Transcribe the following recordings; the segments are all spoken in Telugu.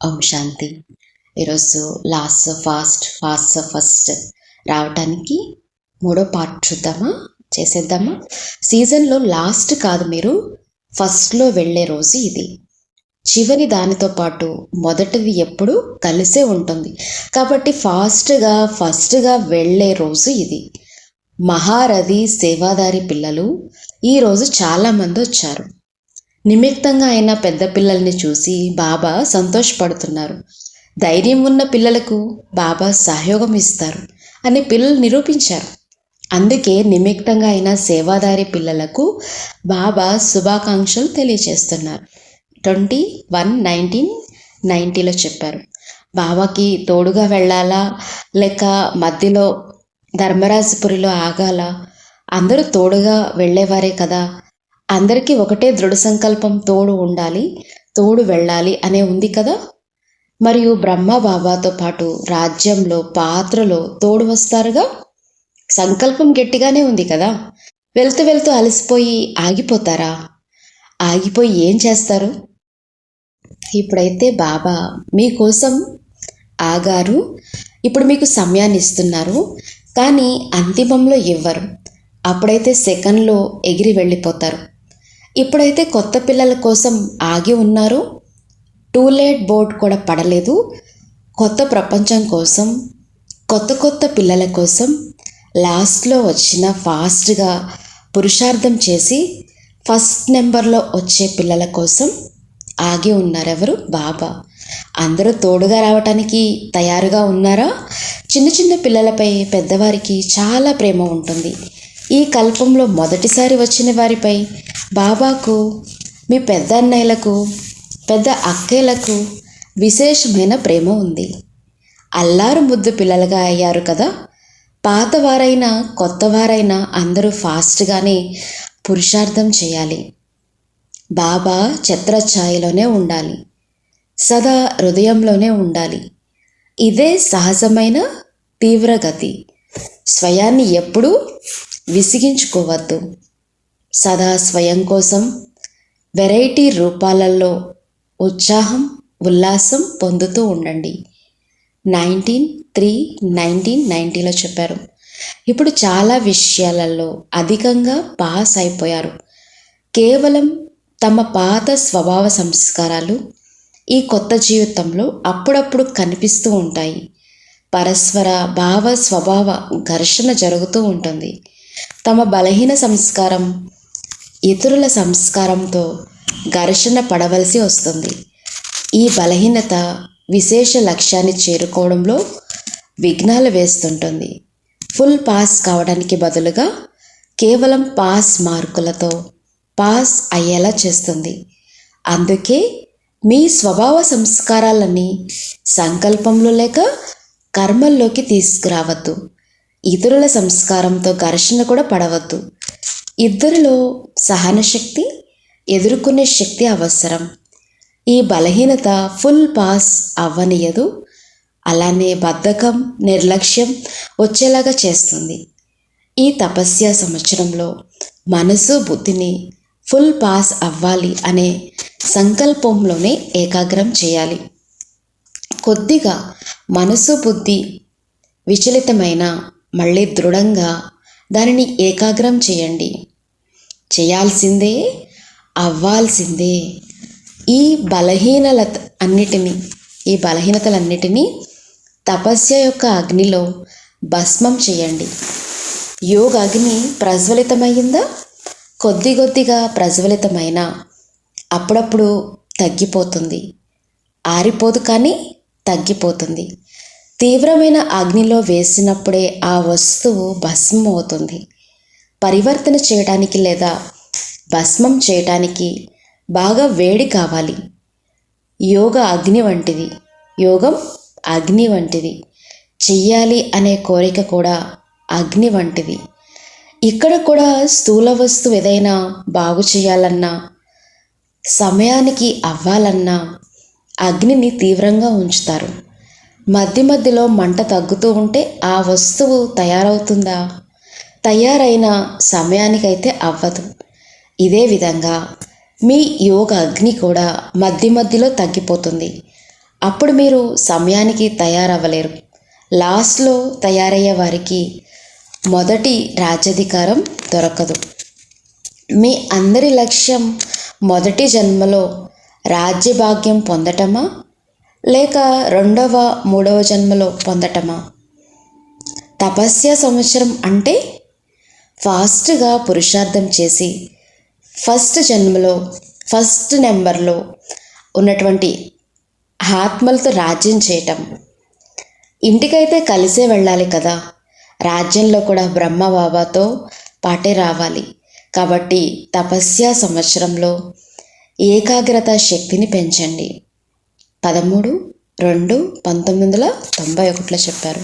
ఓం శాంతి. ఈరోజు ఫస్ట్ రావటానికి మూడో పార్ట్ చూద్దామా, చేసేద్దామా. సీజన్లో లాస్ట్ కాదు, మీరు ఫస్ట్లో వెళ్ళే రోజు ఇది. చివరి దానితో పాటు మొదటిది ఎప్పుడు కలిసే ఉంటుంది కాబట్టి ఫస్ట్గా వెళ్ళే రోజు ఇది. మహారథి సేవాదారి పిల్లలు ఈరోజు చాలామంది వచ్చారు. నిమిత్తంగా అయిన పెద్ద పిల్లల్ని చూసి బాబా సంతోషపడుతున్నారు. ధైర్యం ఉన్న పిల్లలకు బాబా సహయోగం ఇస్తారు అని పిల్లలు నిరూపించారు. అందుకే నిమిత్తంగా అయిన సేవాదారి పిల్లలకు బాబా శుభాకాంక్షలు తెలియచేస్తున్నారు. 21/1990లో చెప్పారు. బాబాకి తోడుగా వెళ్ళాలా లేక మధ్యలో ధర్మరాజపురిలో ఆగాల? అందరూ తోడుగా వెళ్ళేవారే కదా. అందరికీ ఒకటే దృఢ సంకల్పం, తోడు ఉండాలి, తోడు వెళ్ళాలి అనే ఉంది కదా. మరియు బ్రహ్మ బాబాతో పాటు రాజ్యంలో పాత్రలో తోడు వస్తారుగా. సంకల్పం గట్టిగానే ఉంది కదా. వెళ్తూ వెళ్తూ అలసిపోయి ఆగిపోతారా? ఆగిపోయి ఏం చేస్తారు? ఇప్పుడైతే బాబా మీకోసం ఆగారు. ఇప్పుడు మీకు సమయాన్ని ఇస్తున్నారు, కానీ అంతిమంలో ఇవ్వరు. అప్పుడైతే సెకండ్లో ఎగిరి వెళ్ళిపోతారు. ఇప్పుడైతే కొత్త పిల్లల కోసం ఆగి ఉన్నారు. టూలెట్ బోర్డ్ కూడా పడలేదు. కొత్త ప్రపంచం కోసం, కొత్త పిల్లల కోసం లాస్ట్లో వచ్చిన ఫాస్ట్గా పురుషార్థం చేసి ఫస్ట్ నెంబర్లో వచ్చే పిల్లల కోసం ఆగి ఉన్నారెవరు? బాబా. అందరూ తోడుగా రావటానికి తయారుగా ఉన్నారా? చిన్న పిల్లలపై పెద్దవారికి చాలా ప్రేమ ఉంటుంది. ఈ కల్పంలో మొదటిసారి వచ్చిన వారిపై బాబాకు, మీ పెద్ద అన్నయ్యలకు, పెద్ద అక్కయ్యలకు విశేషమైన ప్రేమ ఉంది. అల్లారు ముద్దు పిల్లలుగా అయ్యారు కదా. పాతవారైనా కొత్తవారైనా అందరూ ఫాస్ట్గానే పురుషార్థం చేయాలి. బాబా ఛత్రఛాయలోనే ఉండాలి, సదా హృదయంలోనే ఉండాలి. ఇదే సహజమైన తీవ్రగతి. స్వయాన్ని ఎప్పుడూ విసిగించుకోవద్దు. సదా స్వయం కోసం వెరైటీ రూపాలలో ఉత్సాహం, ఉల్లాసం పొందుతూ ఉండండి. 19/3/1990లో చెప్పారు. ఇప్పుడు చాలా విషయాలలో అధికంగా పాస్ అయిపోయారు. కేవలం తమ పాత స్వభావ సంస్కారాలు ఈ కొత్త జీవితంలో అప్పుడప్పుడు కనిపిస్తూ ఉంటాయి. పరస్పర భావ స్వభావ ఘర్షణ జరుగుతూ ఉంటుంది. తమ బలహీన సంస్కారం ఇతరుల సంస్కారంతో ఘర్షణ పడవలసి వస్తుంది. ఈ బలహీనత విశేష లక్ష్యాన్ని చేరుకోవడంలో విఘ్నాలు వేస్తుంటుంది. ఫుల్ పాస్ కావడానికి బదులుగా కేవలం పాస్ మార్కులతో పాస్ అయ్యేలా చేస్తుంది. అందుకే మీ స్వభావ సంస్కారాలని సంకల్పంలో లేక కర్మల్లోకి తీసుకురావద్దు. ఇతరుల సంస్కారంతో ఘర్షణ కూడా పడవద్దు. ఇద్దరిలో సహనశక్తి, ఎదుర్కొనే శక్తి అవసరం. ఈ బలహీనత ఫుల్ పాస్ అవ్వనియదు. అలానే బద్ధకం, నిర్లక్ష్యం వచ్చేలాగా చేస్తుంది. ఈ తపస్య సంవత్సరంలో మనసు, బుద్ధిని ఫుల్ పాస్ అవ్వాలి అనే సంకల్పంలోనే ఏకాగ్రం చేయాలి. కొద్దిగా మనసు, బుద్ధి విచలితమైన మళ్ళీ దృఢంగా దానిని ఏకాగ్రం చేయండి. చేయాల్సిందే, అవ్వాల్సిందే. ఈ బలహీనతలన్నిటినీ తపస్య యొక్క అగ్నిలో భస్మం చేయండి. యోగ అగ్ని ప్రజ్వలితమైందా? కొద్దిగా ప్రజ్వలితమైన అప్పుడప్పుడు తగ్గిపోతుంది. ఆరిపోదు, కానీ తగ్గిపోతుంది. తీవ్రమైన అగ్నిలో వేసినప్పుడే ఆ వస్తువు భస్మం అవుతుంది. పరివర్తన చేయడానికి లేదా భస్మం చేయటానికి బాగా వేడి కావాలి. యోగం అగ్ని వంటిది. చెయ్యాలి అనే కోరిక కూడా అగ్ని వంటిది. ఇక్కడ కూడా స్థూల వస్తువు ఏదైనా బాగు చేయాలన్నా, సమయానికి అవ్వాలన్నా అగ్నిని తీవ్రంగా ఉంచుతారు. మధ్యలో మంట తగ్గుతూ ఉంటే ఆ వస్తువు తయారవుతుందా? తయారైన సమయానికైతే అవ్వదు. ఇదే విధంగా మీ యోగ అగ్ని కూడా మధ్యలో తగ్గిపోతుంది. అప్పుడు మీరు సమయానికి తయారవ్వలేరు. లాస్ట్లో తయారయ్యే వారికి మొదటి రాజ్యాధికారం దొరకదు. మీ అందరి లక్ష్యం మొదటి జన్మలో రాజ్యభాగ్యం పొందటమా, లేక రెండవ మూడవ జన్మలో పొందటమా? తపస్య సంవత్సరం అంటే ఫాస్ట్గా పురుషార్థం చేసి ఫస్ట్ జన్మలో ఫస్ట్ నెంబర్లో ఉన్నటువంటి ఆత్మలతో రాజ్యం చేయటం. ఇంటికైతే కలిసే వెళ్ళాలి కదా, రాజ్యంలో కూడా బ్రహ్మ బాబాతో పాటే రావాలి. కాబట్టి తపస్య సంవత్సరంలో ఏకాగ్రత శక్తిని పెంచండి. 13/2/1991 చెప్పారు.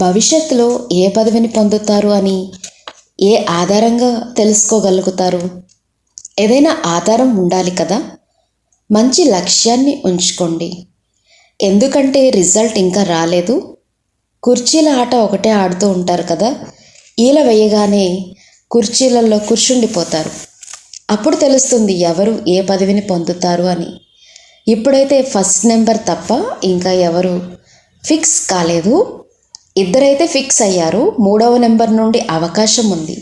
భవిష్యత్తులో ఏ పదవిని పొందుతారు అని ఏ ఆధారంగా తెలుసుకోగలుగుతారు? ఏదైనా ఆధారం ఉండాలి కదా. మంచి లక్ష్యాన్ని ఉంచుకోండి. ఎందుకంటే రిజల్ట్ ఇంకా రాలేదు. కుర్చీల ఆట ఒకటే ఆడుతూ ఉంటారు కదా, ఈల వేయగానే కుర్చీలలో కూర్చుండిపోతారు. అప్పుడు తెలుస్తుంది ఎవరు ఏ పదవిని పొందుతారు అని. ఇప్పుడైతే ఫస్ట్ నెంబర్ తప్ప ఇంకా ఎవరు ఫిక్స్ కాలేదు. ఇద్దరైతే ఫిక్స్ అయ్యారు. మూడవ నెంబర్ నుండి అవకాశం ఉంది.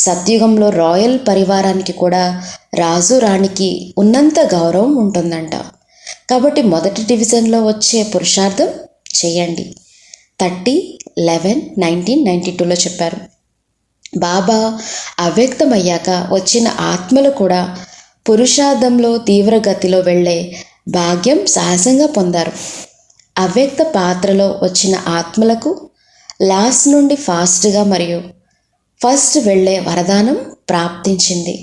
సత్యుగంలో రాయల్ పరివారానికి కూడా రాజు రాణికి ఉన్నంత గౌరవం ఉంటుందంట. కాబట్టి మొదటి డివిజన్లో వచ్చే పురుషార్థం చేయండి. 30/11/1992 చెప్పారు. బాబా అవ్యక్తమయ్యాక వచ్చిన ఆత్మలు కూడా పురుషార్థంలో తీవ్రగతిలో వెళ్ళే భాగ్యం సహజంగా పొందారు. అవ్యక్త పాత్రలో వచ్చిన ఆత్మలకు లాస్ట్ నుండి ఫాస్ట్గా మరియు ఫస్ట్ వెళ్ళే వరదానం ప్రాప్తించింది.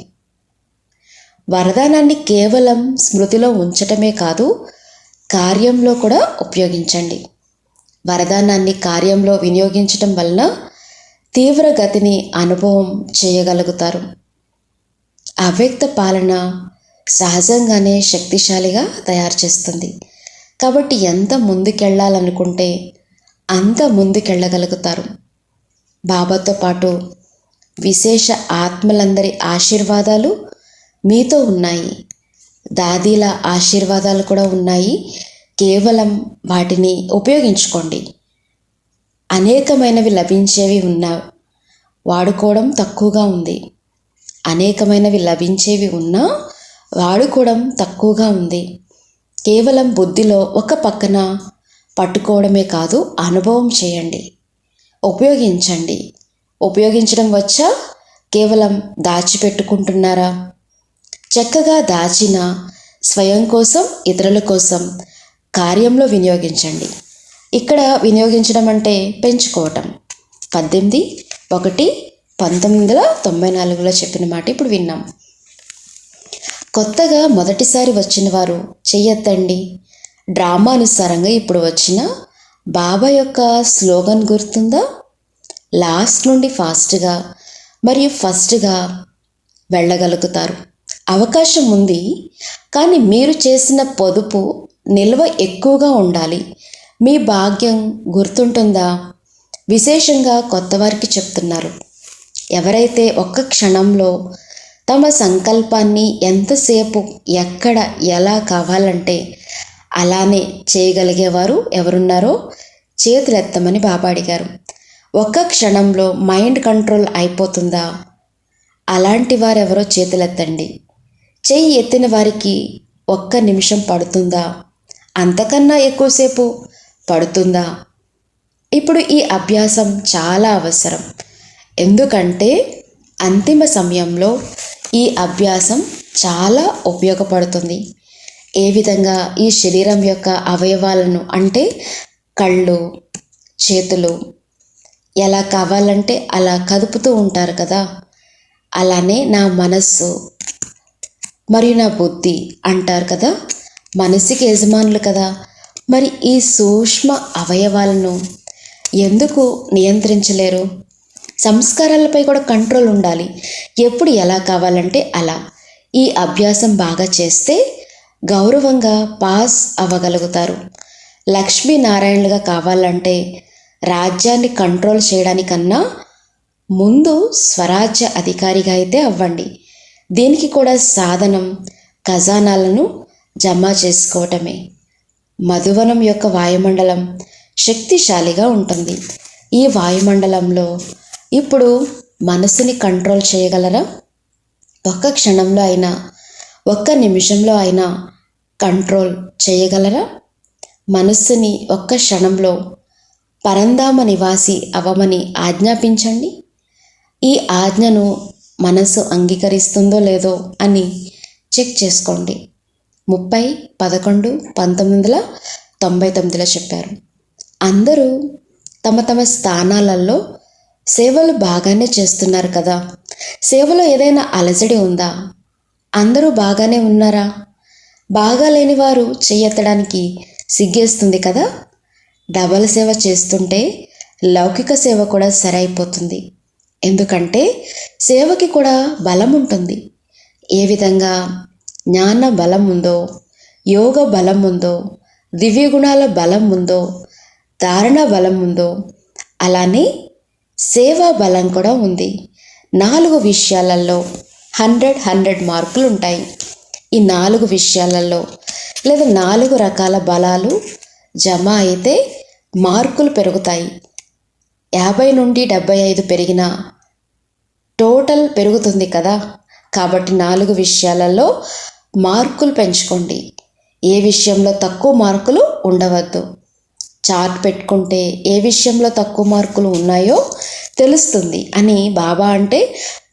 వరదానాన్ని కేవలం స్మృతిలో ఉంచటమే కాదు, కార్యంలో కూడా ఉపయోగించండి. వరదానాన్ని కార్యంలో వినియోగించటం వలన తీవ్రగతిని అనుభవం చేయగలుగుతారు. అవ్యక్త పాలన సహజంగానే శక్తిశాలిగా తయారు చేస్తుంది. కాబట్టి ఎంత ముందుకెళ్ళాలనుకుంటే అంత ముందుకెళ్ళగలుగుతారు. బాబాతో పాటు విశేష ఆత్మలందరి ఆశీర్వాదాలు మీతో ఉన్నాయి. దాదీల ఆశీర్వాదాలు కూడా ఉన్నాయి. కేవలం వాటిని ఉపయోగించుకోండి. అనేకమైనవి లభించేవి ఉన్నా వాడుకోవడం తక్కువగా ఉంది. అనేకమైనవి లభించేవి ఉన్నా వాడుకోవడం తక్కువగా ఉంది. కేవలం బుద్ధిలో ఒక పక్కన పట్టుకోవడమే కాదు, అనుభవం చేయండి, ఉపయోగించండి. ఉపయోగించడం వచ్చా? కేవలం దాచిపెట్టుకుంటున్నారా? చక్కగా దాచిన స్వయం కోసం, ఇతరుల కోసం కార్యంలో వినియోగించండి. ఇక్కడ వినియోగించడం అంటే పెంచుకోవటం. 18/1/1994 చెప్పిన మాట ఇప్పుడు విన్నాం. కొత్తగా మొదటిసారి వచ్చిన వారు చెయ్యొద్దండి. డ్రామా అనుసారంగా ఇప్పుడు వచ్చిన బాబా యొక్క స్లోగన్ గుర్తుందా? లాస్ట్ నుండి ఫాస్ట్గా మరియు ఫస్ట్గా వెళ్ళగలుగుతారు. అవకాశం ఉంది, కానీ మీరు చేసిన పొదుపు నిల్వ ఎక్కువగా ఉండాలి. మీ భాగ్యం గుర్తుంటుందా? విశేషంగా కొత్త వారికి చెప్తున్నారు. ఎవరైతే ఒక్క క్షణంలో తమ సంకల్పాన్ని ఎంతసేపు ఎక్కడ ఎలా కావాలంటే అలానే చేయగలిగేవారు ఎవరున్నారో చేతులెత్తమని బాబా అడిగారు. ఒక్క క్షణంలో మైండ్ కంట్రోల్ అయిపోతుందా? అలాంటి వారెవరో చేతులెత్తండి. చెయ్యి ఎత్తిన వారికి 1 నిమిషం పడుతుందా? అంతకన్నా ఎక్కువసేపు పడుతుందా? ఇప్పుడు ఈ అభ్యాసం చాలా అవసరం. ఎందుకంటే అంతిమ సమయంలో ఈ అభ్యాసం చాలా ఉపయోగపడుతుంది. ఏ విధంగా ఈ శరీరం యొక్క అవయవాలను అంటే కళ్ళు, చేతులు ఎలా కావాలంటే అలా కదుపుతూ ఉంటారు కదా, అలానే నా మనస్సు మరియు నా బుద్ధి అంటారు కదా, మనసుకి యజమానులు కదా. మరి ఈ సూక్ష్మ అవయవాలను ఎందుకు నియంత్రించలేరు? సంస్కారాలపై కూడా కంట్రోల్ ఉండాలి. ఎప్పుడు ఎలా కావాలంటే అలా. ఈ అభ్యాసం బాగా చేస్తే గౌరవంగా పాస్ అవ్వగలుగుతారు. లక్ష్మీనారాయణలుగా కావాలంటే రాజ్యాన్ని కంట్రోల్ చేయడానికన్నా ముందు స్వరాజ్య అధికారిగా అయితే అవ్వండి. దీనికి కూడా సాధనం ఖజానాలను జమ చేసుకోవటమే. మధువనం యొక్క వాయుమండలం శక్తిశాలిగా ఉంటుంది. ఈ వాయుమండలంలో ఇప్పుడు మనసుని కంట్రోల్ చేయగలరా? ఒక్క క్షణంలో అయినా, ఒక్క నిమిషంలో అయినా కంట్రోల్ చేయగలరా? మనస్సుని ఒక్క క్షణంలో పరంధామ నివాసి అవ్వమని ఆజ్ఞాపించండి. ఈ ఆజ్ఞను మనసు అంగీకరిస్తుందో లేదో అని చెక్ చేసుకోండి. 30/11/1999 చెప్పారు. అందరూ తమ తమ స్థానాలలో సేవలు బాగానే చేస్తున్నారు కదా. సేవలో ఏదైనా అలజడి ఉందా? అందరూ బాగానే ఉన్నారా? బాగా లేని వారు చెయ్యెత్తడానికి సిగ్గేస్తుంది కదా. డబల్ సేవ చేస్తుంటే లౌకిక సేవ కూడా సరైపోతుంది. ఎందుకంటే సేవకి కూడా బలం ఉంటుంది. ఏ విధంగా జ్ఞాన బలం ఉందో, యోగ బలం ఉందో, దివ్యగుణాల బలం ఉందో, ధారణ బలం ఉందో, అలానే సేవా బలం కూడా ఉంది. 4 విషయాలలో 100 మార్కులు ఉంటాయి. ఈ 4 విషయాలలో లేదా 4 రకాల బలాలు జమ అయితే మార్కులు పెరుగుతాయి. 50 నుండి 75 పెరిగిన టోటల్ పెరుగుతుంది కదా. కాబట్టి 4 విషయాలలో మార్కులు పెంచుకోండి. ఏ విషయంలో తక్కువ మార్కులు ఉండవద్దు. చార్ట్ పెట్టుకుంటే ఏ విషయంలో తక్కువ మార్కులు ఉన్నాయో తెలుస్తుంది అని బాబా అంటే,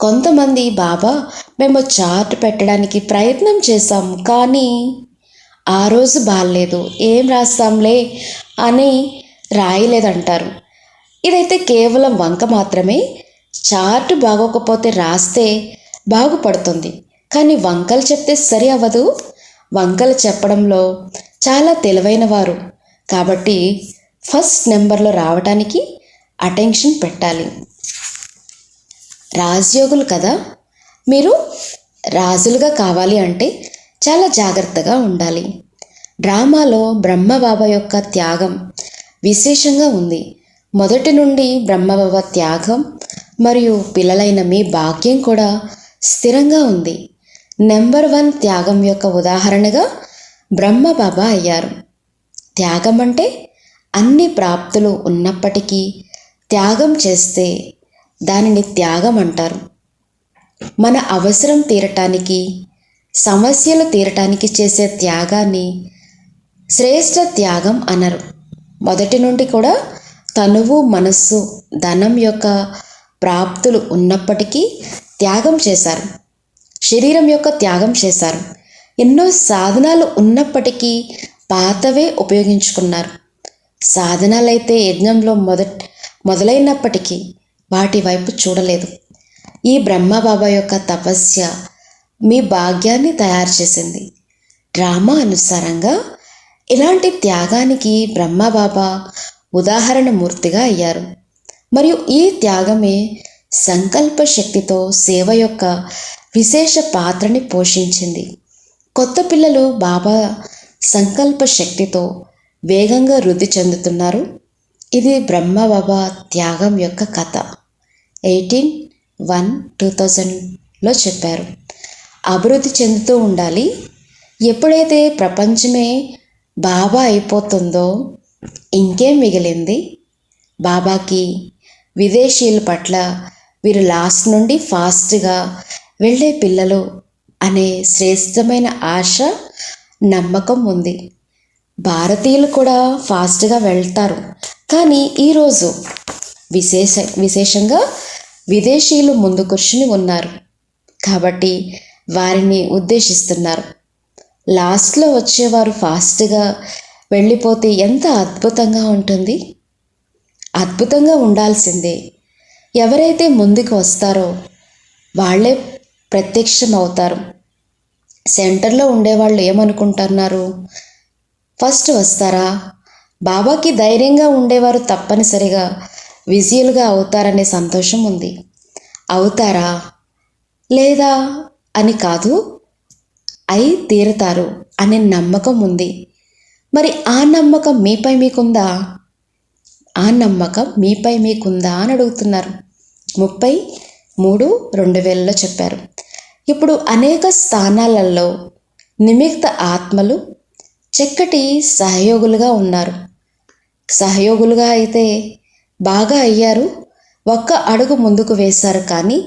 కొంతమంది బాబా మేము చార్ట్ పెట్టడానికి ప్రయత్నం చేశాము కానీ ఆ రోజు బాగాలేదు, ఏం రాస్తాంలే అని రాయలేదంటారు. ఇదైతే కేవలం వంక మాత్రమే. చార్ట్ బాగోకపోతే రాస్తే బాగుపడుతుంది, కానీ వంకలు చెప్తే సరి అవ్వదు. వంకలు చెప్పడంలో చాలా తెలివైన వారు కాబట్టి ఫస్ట్ నెంబర్లో రావటానికి అటెన్షన్ పెట్టాలి. రాజయోగులు కదా, మీరు రాజులుగా కావాలి అంటే చాలా జాగ్రత్తగా ఉండాలి. డ్రామాలో బ్రహ్మబాబా యొక్క త్యాగం విశేషంగా ఉంది. మొదటి నుండి బ్రహ్మబాబా త్యాగం మరియు పిల్లలైన మీ భాగ్యం కూడా స్థిరంగా ఉంది. నెంబర్ 1 త్యాగం యొక్క ఉదాహరణగా బ్రహ్మబాబా అయ్యారు. త్యాగం అంటే అన్ని ప్రాప్తులు ఉన్నప్పటికీ త్యాగం చేస్తే దానిని త్యాగం అంటారు. మన అవసరం తీరటానికి, సమస్యలు తీరటానికి చేసే త్యాగాన్ని శ్రేష్ఠ త్యాగం అనరు. మొదటి నుండి కూడా తనువు, మనస్సు, ధనం యొక్క ప్రాప్తులు ఉన్నప్పటికీ త్యాగం చేశారు. శరీరం యొక్క త్యాగం చేశారు. ఎన్నో సాధనాలు ఉన్నప్పటికీ పాతవే ఉపయోగించుకున్నారు. సాధనాలైతే యజ్ఞంలో మొదలైనప్పటికీ వాటి వైపు చూడలేదు. ఈ బ్రహ్మబాబా యొక్క తపస్య మీ భాగ్యాన్ని తయారు చేసింది. డ్రామా అనుసారంగా ఇలాంటి త్యాగానికి బ్రహ్మబాబా ఉదాహరణ మూర్తిగా అయ్యారు. మరియు ఈ త్యాగమే సంకల్ప శక్తితో సేవ యొక్క విశేష పాత్రని పోషించింది. కొత్త పిల్లలు బాబా సంకల్ప శక్తితో వేగంగా వృద్ధి చెందుతున్నారు. ఇది బ్రహ్మబాబా త్యాగం యొక్క కథ. 18/1/2000లో చెప్పారు. అభివృద్ధి చెందుతూ ఉండాలి. ఎప్పుడైతే ప్రపంచమే బాబా అయిపోతుందో ఇంకేం మిగిలింది? బాబాకి విదేశీయుల పట్ల వీరు లాస్ట్ నుండి ఫాస్ట్గా వెళ్ళే పిల్లలు అనే శ్రేష్టమైన ఆశ, నమ్మకం ఉంది. భారతీయులు కూడా ఫాస్ట్గా వెళ్తారు, కానీ ఈరోజు విశేషంగా విదేశీయులు ముందు కూర్చుని ఉన్నారు కాబట్టి వారిని ఉద్దేశిస్తున్నారు. లాస్ట్లో వచ్చేవారు ఫాస్ట్గా వెళ్ళిపోతే ఎంత అద్భుతంగా ఉంటుంది. అద్భుతంగా ఉండాల్సిందే. ఎవరైతే ముందుకు వస్తారో వాళ్ళే ప్రత్యక్షం అవుతారు. సెంటర్లో ఉండేవాళ్ళు ఏమనుకుంటున్నారు? ఫస్ట్ వస్తారా? బాబాకి ధైర్యంగా ఉండేవారు తప్పనిసరిగా విజయులుగా అవుతారనే సంతోషం ఉంది. అవుతారా లేదా అని కాదు, అయి తీరుతారు అనే నమ్మకం ఉంది. మరి ఆ నమ్మకం మీపై మీకుందా? ఆ నమ్మకం మీపై మీకుందా అని అడుగుతున్నారు. 30/3/2000లో చెప్పారు. ఇప్పుడు అనేక స్థానాలలో నిమిత్త ఆత్మలు చక్కటి సహయోగులుగా ఉన్నారు. సహయోగులుగా అయితే బాగా అయ్యారు. ఒక్క అడుగు ముందుకు వేశారు, కానీ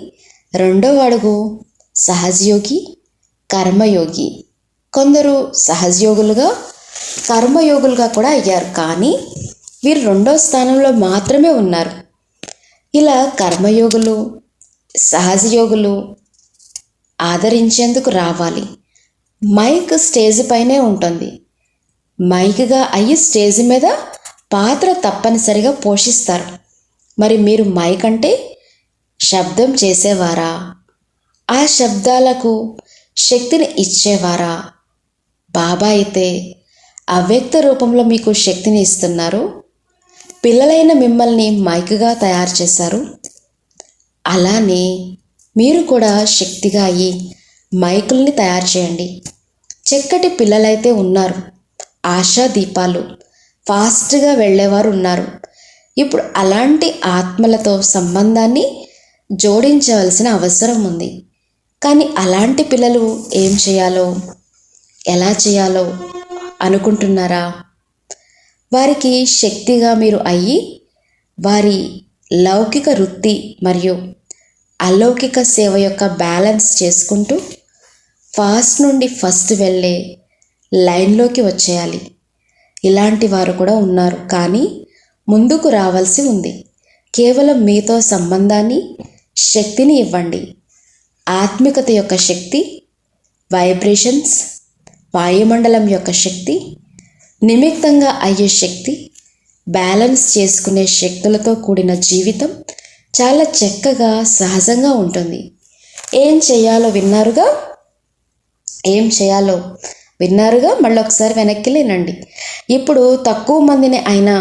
రెండో అడుగు సహజయోగి, కర్మయోగి. కొందరు సహజయోగులుగా, కర్మయోగులుగా కూడా అయ్యారు, కానీ వీరు రెండో స్థానంలో మాత్రమే ఉన్నారు. ఇలా కర్మయోగులు, సహజయోగులు ఆదరించేందుకు రావాలి. మైక్ స్టేజ్ పైనే ఉంటుంది. మైక్గా అయ్యి స్టేజ్ మీద పాత్ర తప్పనిసరిగా పోషిస్తారు. మరి మీరు మైక్ అంటే శబ్దం చేసేవారా? ఆ శబ్దాలకు శక్తిని ఇచ్చేవారా? బాబా అయితే అవ్యక్త రూపంలో మీకు శక్తిని ఇస్తున్నారు. పిల్లలైన మిమ్మల్ని మైక్గా తయారు చేశారు. అలానే మీరు కూడా శక్తిగా అయ్యి మైకుల్ని తయారు చేయండి. చక్కటి పిల్లలైతే ఉన్నారు. ఆశా దీపాలు, ఫాస్ట్గా వెళ్ళేవారు ఉన్నారు. ఇప్పుడు అలాంటి ఆత్మలతో సంబంధాన్ని జోడించవలసిన అవసరం ఉంది. కానీ అలాంటి పిల్లలు ఏం చేయాలో, ఎలా చేయాలో అనుకుంటున్నారా? వారికి శక్తిగా మీరు అయ్యి వారి లౌకిక వృత్తి మరియు అలౌకిక సేవ యొక్క బ్యాలెన్స్ చేసుకుంటూ ఫాస్ట్ నుండి ఫస్ట్ వెళ్ళే లైన్లోకి వచ్చేయాలి. ఇలాంటి వారు కూడా ఉన్నారు, కానీ ముందుకు రావాల్సి ఉంది. కేవలం మీతో సంబంధాన్ని, శక్తిని ఇవ్వండి. ఆత్మికత యొక్క శక్తి, వైబ్రేషన్స్, వాయుమండలం యొక్క శక్తి, నిమిత్తంగా అయ్యే శక్తి, బ్యాలెన్స్ చేసుకునే శక్తులతో కూడిన జీవితం చాలా చక్కగా, సహజంగా ఉంటుంది. ఏం చేయాలో విన్నారుగా? ఏం చేయాలో విన్నారుగా? మళ్ళీ ఒకసారి వెనక్కి లేనండి. ఇప్పుడు తక్కువ మందిని అయినా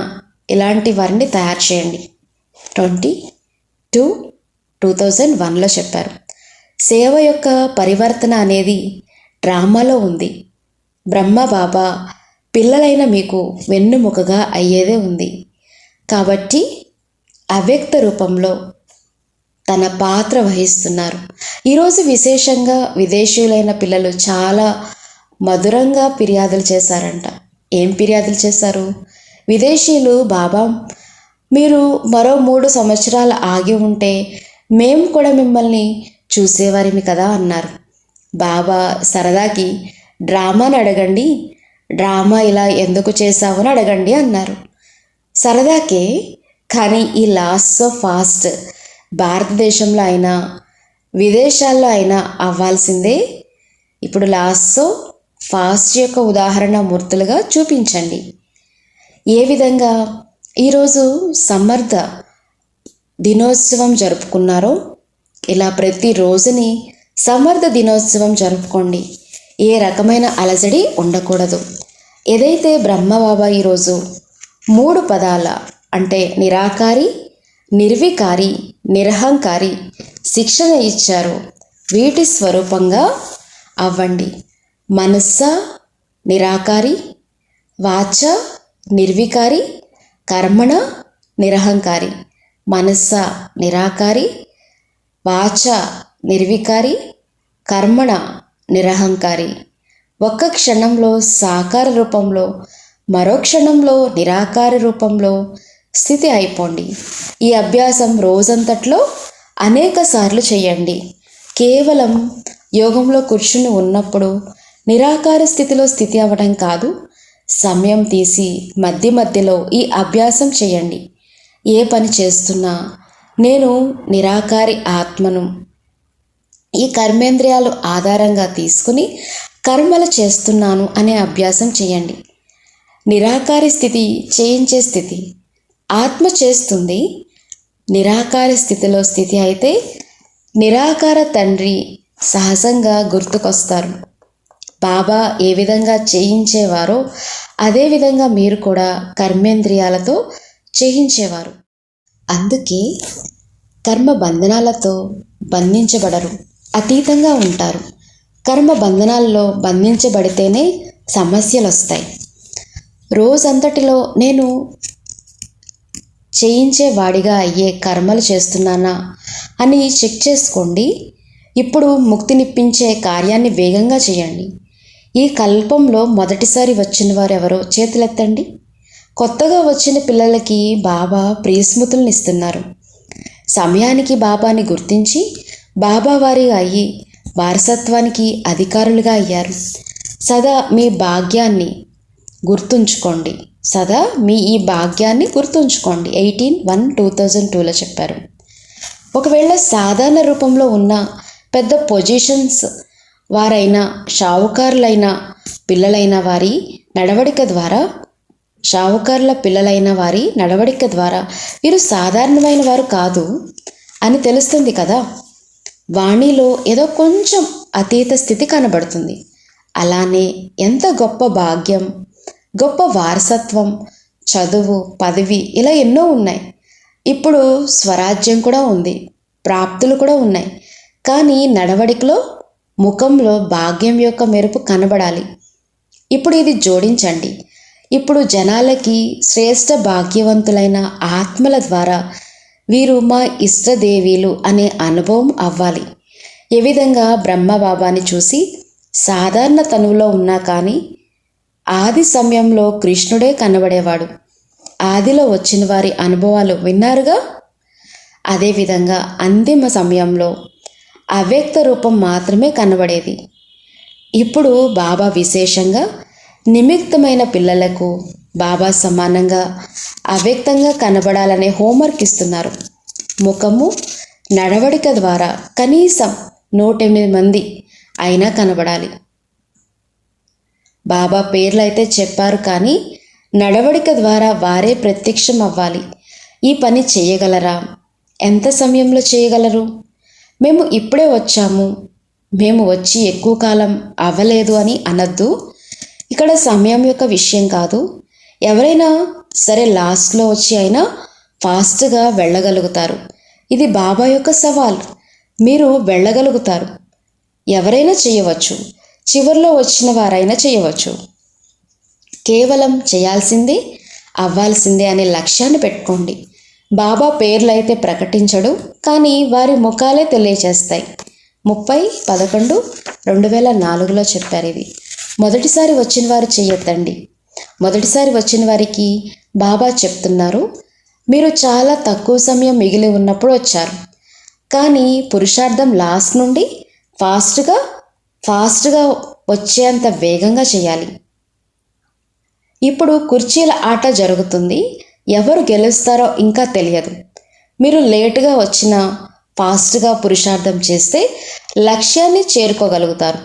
ఇలాంటి వారిని తయారు చేయండి. 2001లో చెప్పారు. సేవ యొక్క పరివర్తన అనేది డ్రామాలో ఉంది. బ్రహ్మ బాబా పిల్లలైన మీకు వెన్నుముకగా అయ్యేదే ఉంది. కాబట్టి అవ్యక్త రూపంలో తన పాత్ర వహిస్తున్నారు. ఈరోజు విశేషంగా విదేశీయులైన పిల్లలు చాలా మధురంగా ఫిర్యాదులు చేశారంట. ఏం ఫిర్యాదులు చేశారు? విదేశీయులు, బాబా మీరు మరో 3 సంవత్సరాలు ఆగి ఉంటే మేము కూడా మిమ్మల్ని చూసేవారిమి కదా అన్నారు. బాబా సరదాకి డ్రామాని అడగండి, డ్రామా ఇలా ఎందుకు చేశావని అడగండి అన్నారు. సరదాకే, కానీ ఈ లాస్ట్ సో ఫాస్ట్ భారతదేశంలో అయినా విదేశాల్లో అయినా అవ్వాల్సిందే. ఇప్పుడు లాస్ట్ సో ఫాస్ట్ యొక్క ఉదాహరణ మూర్తులుగా చూపించండి. ఏ విధంగా ఈరోజు సమర్థ దినోత్సవం జరుపుకున్నారో ఇలా ప్రతి రోజుని సమర్థ దినోత్సవం జరుపుకోండి. ఏ రకమైన అలజడి ఉండకూడదు. ఏదైతే బ్రహ్మబాబా ఈరోజు 3 పదాల అంటే నిరాకారి, నిర్వికారి, నిరహంకారి శిక్షణ ఇచ్చారో వీటి స్వరూపంగా అవ్వండి. మనస్స నిరాకారి, వాచ నిర్వికారి, కర్మణ నిరహంకారి. మనస్స నిరాకారి, వాచ నిర్వికారి, కర్మణ నిరహంకారి. ఒక్క క్షణంలో సాకార రూపంలో, మరో క్షణంలో నిరాకార రూపంలో స్థితి అయిపోండి. ఈ అభ్యాసం రోజంతట్లో అనేక సార్లు చేయండి. కేవలం యోగంలో కూర్చుని ఉన్నప్పుడు నిరాకార స్థితిలో స్థితి అవ్వడం కాదు, సమయం తీసి మధ్య మధ్యలో ఈ అభ్యాసం చేయండి. ఏ పని చేస్తున్నా నేను నిరాకారి ఆత్మను, ఈ కర్మేంద్రియాలు ఆధారంగా తీసుకుని కర్మలు చేస్తున్నాను అనే అభ్యాసం చేయండి. నిరాకారి స్థితి చేయించే స్థితి ఆత్మ చేస్తుంది. నిరాకార స్థితిలో స్థితి అయితే నిరాకార తండ్రి సహజంగా గుర్తుకొస్తారు. బాబా ఏ విధంగా చేయించేవారో అదేవిధంగా మీరు కూడా కర్మేంద్రియాలతో చేయించేవారు. అందుకే కర్మ బంధనాలతో బంధించబడరు, అతీతంగా ఉంటారు. కర్మ బంధనాల్లో బంధించబడితేనే సమస్యలు వస్తాయి. రోజంతటిలో నేను చేయించేవాడిగా అయ్యే కర్మలు చేస్తున్నానా అని చెక్ చేసుకోండి. ఇప్పుడు ముక్తినిప్పించే కార్యాన్ని వేగంగా చేయండి. ఈ కల్పంలో మొదటిసారి వచ్చిన వారు ఎవరో చేతులెత్తండి. కొత్తగా వచ్చిన పిల్లలకి బాబా ప్రియస్మృతులను ఇస్తున్నారు. సమయానికి బాబాని గుర్తించి బాబా వారిగా అయ్యి వారసత్వానికి అధికారులుగా అయ్యారు. సదా మీ భాగ్యాన్ని గుర్తుంచుకోండి. సదా మీ ఈ భాగ్యాన్ని గుర్తుంచుకోండి. 18/1/2002లో చెప్పారు. ఒకవేళ సాధారణ రూపంలో ఉన్న పెద్ద పొజిషన్స్ వారైనా, షావుకారులైన పిల్లలైన వారి నడవడిక ద్వారా వీరు సాధారణమైన వారు కాదు అని తెలుస్తుంది కదా. వాణిలో ఏదో కొంచెం అతీత స్థితి కనబడుతుంది. అలానే ఎంత గొప్ప భాగ్యం, గొప్ప వారసత్వం, చదువు, పదవి ఇలా ఎన్నో ఉన్నాయి. ఇప్పుడు స్వరాజ్యం కూడా ఉంది, ప్రాప్తులు కూడా ఉన్నాయి. కానీ నడవడికలో, ముఖంలో భాగ్యం యొక్క మెరుపు కనబడాలి. ఇప్పుడు ఇది జోడించండి. ఇప్పుడు జనాలకి శ్రేష్ఠ భాగ్యవంతులైన ఆత్మల ద్వారా వీరు మా ఇష్టదేవీలు అనే అనుభవం అవ్వాలి. ఏ విధంగా బ్రహ్మబాబాని చూసి సాధారణ తనువులో ఉన్నా కానీ ఆది సమయంలో కృష్ణుడే కనబడేవాడు. ఆదిలో వచ్చిన వారి అనుభవాలు విన్నారుగా. అదేవిధంగా అంతిమ సమయంలో అవ్యక్త రూపం మాత్రమే కనబడేది. ఇప్పుడు బాబా విశేషంగా నిమిత్తమైన పిల్లలకు బాబా సమానంగా అవ్యక్తంగా కనబడాలనే హోంవర్క్ ఇస్తున్నారు. ముఖము, నడవడిక ద్వారా కనీసం 108 మంది అయినా కనబడాలి. బాబా పేర్లు అయితే చెప్పారు, కానీ నడవడిక ద్వారా వారే ప్రత్యక్షం అవ్వాలి. ఈ పని చేయగలరా? ఎంత సమయంలో చేయగలరు? మేము ఇప్పుడే వచ్చాము, మేము వచ్చి ఎక్కువ కాలం అవ్వలేదు అని అనద్దు. ఇక్కడ సమయం యొక్క విషయం కాదు. ఎవరైనా సరే లాస్ట్లో వచ్చి అయినా ఫాస్ట్గా వెళ్ళగలుగుతారు. ఇది బాబా యొక్క సవాల్. మీరు వెళ్ళగలుగుతారు. ఎవరైనా చేయవచ్చు. చివరిలో వచ్చిన వారైనా చేయవచ్చు. కేవలం చేయాల్సిందే, అవ్వాల్సిందే అనే లక్ష్యాన్ని పెట్టుకోండి. బాబా పేర్లు అయితే ప్రకటించడు, కానీ వారి ముఖాలే తెలియచేస్తాయి. 30/11/2004లో చెప్పారు ఇది. మొదటిసారి వచ్చిన వారు చెయ్యొద్దండి. మొదటిసారి వచ్చిన వారికి బాబా చెప్తున్నారు, మీరు చాలా తక్కువ సమయం మిగిలి ఉన్నప్పుడు వచ్చారు, కానీ పురుషార్థం లాస్ట్ నుండి ఫాస్ట్గా వచ్చేంత వేగంగా చేయాలి. ఇప్పుడు కుర్చీల ఆట జరుగుతుంది. ఎవరు గెలుస్తారో ఇంకా తెలియదు. మీరు లేటుగా వచ్చినా ఫాస్ట్గా పురుషార్థం చేస్తే లక్ష్యాన్ని చేరుకోగలుగుతారు.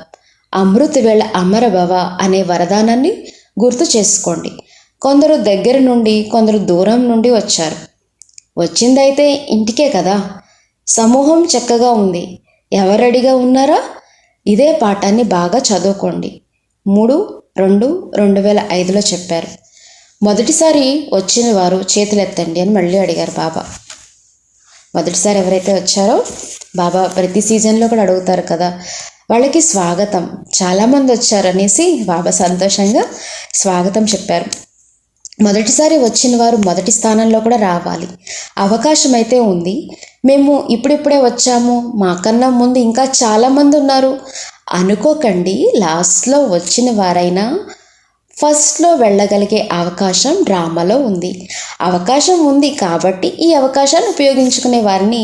అమృత వేళ అమరభవ అనే వరదానాన్ని గుర్తు చేసుకోండి. కొందరు దగ్గర నుండి, కొందరు దూరం నుండి వచ్చారు. వచ్చిందైతే ఇంటికే కదా. సమూహం చక్కగా ఉంది. ఎవరు రెడీగా ఉన్నారా? ఇదే పాఠాన్ని బాగా చదువుకోండి. 3/2/2005లో చెప్పారు. మొదటిసారి వచ్చిన వారు చేతులెత్తండి అని మళ్ళీ అడిగారు బాబా. మొదటిసారి ఎవరైతే వచ్చారో బాబా ప్రతి సీజన్లో కూడా అడుగుతారు కదా, వాళ్ళకి స్వాగతం. చాలామంది వచ్చారనేసి బాబా సంతోషంగా స్వాగతం చెప్పారు. మొదటిసారి వచ్చిన వారు మొదటి స్థానంలో కూడా రావాలి. అవకాశం అయితే ఉంది. మేము ఇప్పుడిప్పుడే వచ్చాము, మాకన్నా ముందు ఇంకా చాలామంది ఉన్నారు అనుకోకండి. లాస్ట్లో వచ్చిన వారైనా ఫస్ట్లో వెళ్ళగలిగే అవకాశం డ్రామాలో ఉంది. అవకాశం ఉంది కాబట్టి ఈ అవకాశాన్ని ఉపయోగించుకునే వారిని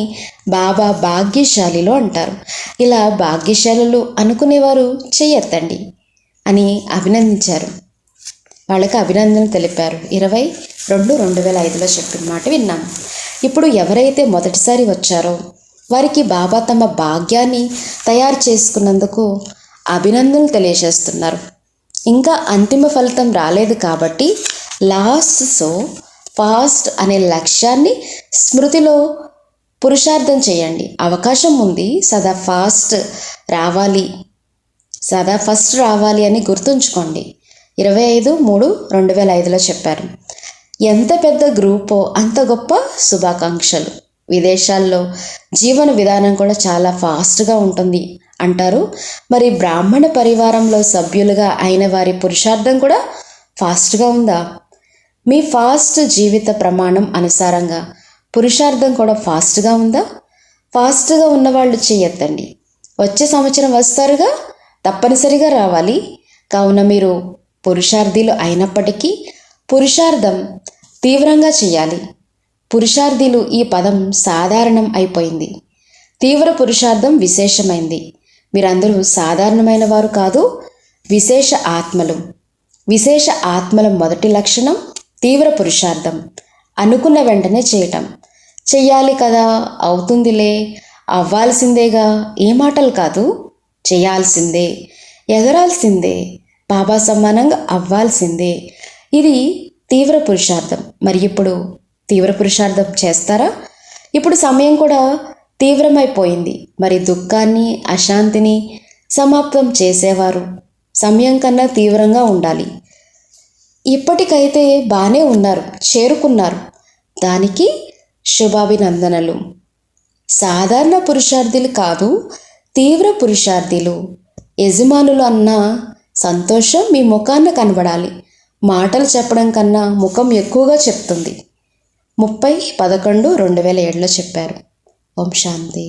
బాబా భాగ్యశాలిలో అంటారు. ఇలా భాగ్యశాలులు అనుకునేవారు చెయ్యెత్తండి అని అభినందించారు. వాళ్ళకి అభినందన తెలిపారు. 20/2/2005లో చెప్పిన మాట విన్నాము. ఇప్పుడు ఎవరైతే మొదటిసారి వచ్చారో వారికి బాబా తమ భాగ్యాన్ని తయారు చేసుకున్నందుకు అభినందనలు తెలియజేస్తున్నారు. ఇంకా అంతిమ ఫలితం రాలేదు కాబట్టి ఫాస్ట్ అనే లక్ష్యాన్ని స్మృతిలో పురుషార్థం చేయండి. అవకాశం ఉంది, సదా ఫస్ట్ రావాలి అని గుర్తుంచుకోండి. 25/3/2005లో చెప్పారు. ఎంత పెద్ద గ్రూపో అంత గొప్ప శుభాకాంక్షలు. విదేశాల్లో జీవన విధానం కూడా చాలా ఫాస్ట్గా ఉంటుంది అంటారు. మరి బ్రాహ్మణ పరివారంలో సభ్యులుగా అయిన వారి పురుషార్థం కూడా ఫాస్ట్గా ఉందా? మీ ఫాస్ట్ జీవిత ప్రమాణం అనుసారంగా పురుషార్థం కూడా ఫాస్ట్గా ఉందా? ఫాస్ట్గా ఉన్నవాళ్ళు చేయొద్దండి. వచ్చే సంవత్సరం వస్తారుగా, తప్పనిసరిగా రావాలి. కావున మీరు పురుషార్థులు అయినప్పటికీ పురుషార్థం తీవ్రంగా చేయాలి. పురుషార్థులు ఈ పదం సాధారణం అయిపోయింది. తీవ్ర పురుషార్థం విశేషమైంది. మీరందరూ సాధారణమైన వారు కాదు, విశేష ఆత్మలు. విశేష ఆత్మల మొదటి లక్షణం తీవ్ర పురుషార్థం. అనుకున్న వెంటనే చేయటం. చెయ్యాలి కదా, అవుతుందిలే, అవ్వాల్సిందేగా, ఏ మాటలు కాదు, చేయాల్సిందే, ఎగరాల్సిందే, బాబా సమానంగా అవ్వాల్సిందే. ఇది తీవ్ర పురుషార్థం. మరి ఇప్పుడు తీవ్ర పురుషార్థం చేస్తారా? ఇప్పుడు సమయం కూడా తీవ్రమైపోయింది. మరి దుఃఖాన్ని, అశాంతిని సమాప్తం చేసేవారు సమయం కన్నా తీవ్రంగా ఉండాలి. ఇప్పటికైతే బాగానే ఉన్నారు, చేరుకున్నారు, దానికి శుభాభినందనలు. సాధారణ పురుషార్థులు కాదు, తీవ్ర పురుషార్థులు. యజమానులు అన్న సంతోషం మీ ముఖాన కనబడాలి. మాటలు చెప్పడం కన్నా ముఖం ఎక్కువగా చెప్తుంది. 30/11/2007 చెప్పారు. ఓం శాంతి.